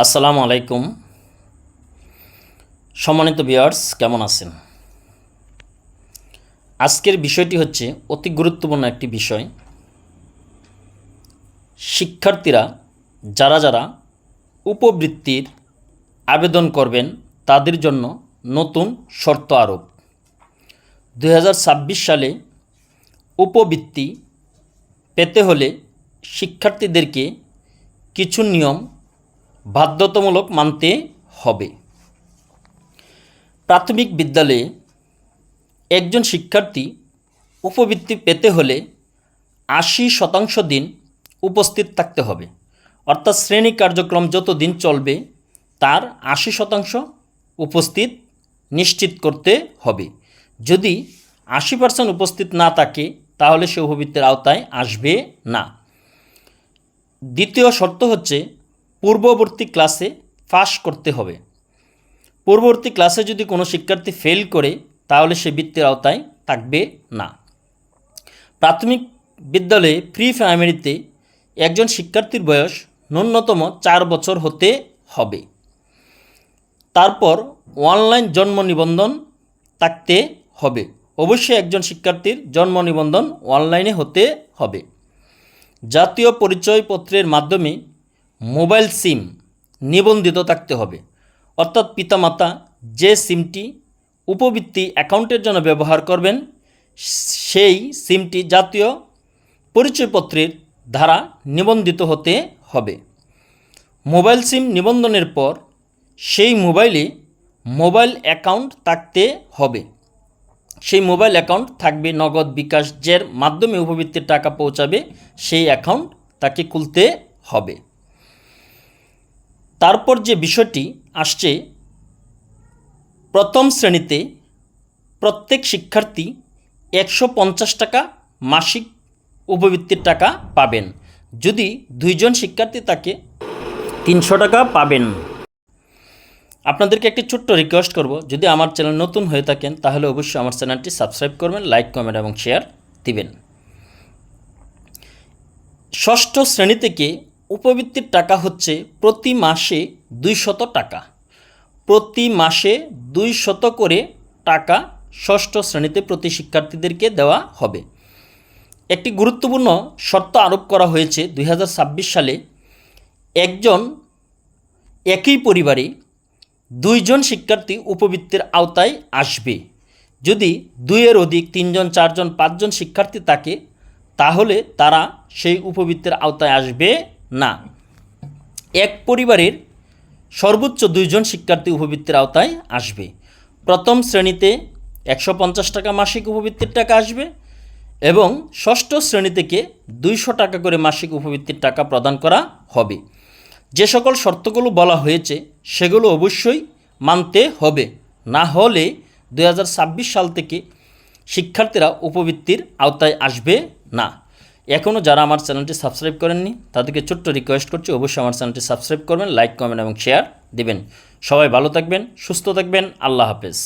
আসসালামু আলাইকুম। সম্মানিত ভিউয়ার্স, কেমন আছেন? আজকের বিষয়টি হচ্ছে অতি গুরুত্বপূর্ণ একটি বিষয়। শিক্ষার্থীরা যারা উপবৃত্তির আবেদন করবেন তাদের জন্য নতুন শর্ত আরোপ। 2026 সালে উপবৃত্তি পেতে হলে শিক্ষার্থীদেরকে কিছু নিয়ম বাধ্যতামূলক মানতে হবে। প্রাথমিক বিদ্যালয়ে একজন শিক্ষার্থী উপবৃত্তি পেতে হলে 80% দিন উপস্থিত থাকতে হবে। অর্থাৎ শ্রেণী কার্যক্রম যত দিন চলবে তার 80% উপস্থিত নিশ্চিত করতে হবে। যদি 80% উপস্থিত না থাকে তাহলে সে উপবৃত্তির আওতায় আসবে না। দ্বিতীয় শর্ত হচ্ছে পূর্ববর্তী ক্লাসে পাস করতে হবে। পূর্ববর্তী ক্লাসে যদি কোনো শিক্ষার্থী ফেল করে তাহলে সে বৃত্তির আওতায় থাকবে না। প্রাথমিক বিদ্যালয়ে প্রি প্রাইমারিতে একজন শিক্ষার্থীর বয়স ন্যূনতম 4 বছর হতে হবে। তারপর অনলাইন জন্ম নিবন্ধন থাকতে হবে। অবশ্যই একজন শিক্ষার্থীর জন্ম নিবন্ধন অনলাইনে হতে হবে। জাতীয় পরিচয়পত্রের মাধ্যমে মোবাইল সিম নিবন্ধিত থাকতে হবে। অর্থাৎ পিতামাতা যে সিমটি উপবৃত্তি অ্যাকাউন্টের জন্য ব্যবহার করবেন সেই সিমটি জাতীয় পরিচয়পত্রের দ্বারা নিবন্ধিত হতে হবে। মোবাইল সিম নিবন্ধনের পর সেই মোবাইলে মোবাইল অ্যাকাউন্ট থাকতে হবে। সেই মোবাইল অ্যাকাউন্ট থাকবে নগদ, বিকাশ, যের মাধ্যমে উপবৃত্তির টাকা পৌঁছাবে সেই অ্যাকাউন্ট তাকে খুলতে হবে। তারপর যে বিষয়টি আসছে, প্রথম শ্রেণীতে প্রত্যেক শিক্ষার্থী 150 টাকা মাসিক উপবৃত্তির টাকা পাবেন। যদি 2 জন শিক্ষার্থী থাকে 300 টাকা পাবেন। আপনাদেরকে একটি ছোট্ট রিকোয়েস্ট করব, যদি আমার চ্যানেল নতুন হয়ে থাকেন তাহলে অবশ্যই আমার চ্যানেলটি সাবস্ক্রাইব করবেন, লাইক, কমেন্ট এবং শেয়ার দিবেন। ষষ্ঠ শ্রেণী থেকে উপবৃত্তির টাকা হচ্ছে প্রতি মাসে 200 টাকা। প্রতি মাসে 200 করে টাকা ষষ্ঠ শ্রেণীতে প্রতি শিক্ষার্থীদেরকে দেওয়া হবে। একটি গুরুত্বপূর্ণ শর্ত আরোপ করা হয়েছে 2026 সালে একই পরিবারে 2 জন শিক্ষার্থী উপবৃত্তির আওতায় আসবে। যদি 2-এর অধিক 3 জন, 4 জন, 5 জন শিক্ষার্থী থাকে তাহলে তারা সেই উপবৃত্তির আওতায় আসবে না। এক পরিবারের সর্বোচ্চ 2 জন শিক্ষার্থী উপবৃত্তির আওতায় আসবে। প্রথম শ্রেণীতে 150 টাকা মাসিক উপবৃত্তির টাকা আসবে এবং ষষ্ঠ শ্রেণী থেকে 200 টাকা করে মাসিক উপবৃত্তির টাকা প্রদান করা হবে। যে সকল শর্তগুলো বলা হয়েছে সেগুলো অবশ্যই মানতে হবে, না হলে 2026 সাল থেকে শিক্ষার্থীরা উপবৃত্তির আওতায় আসবে না। এখনও যারা আমার চ্যানেলটি সাবস্ক্রাইব করেননি তাদেরকে ছোট্ট রিকোয়েস্ট করছি, অবশ্যই আমার চ্যানেলটি সাবস্ক্রাইব করবেন, লাইক, কমেন্ট এবং শেয়ার দিবেন। সবাই ভালো থাকবেন, সুস্থ থাকবেন। আল্লাহ হাফেজ।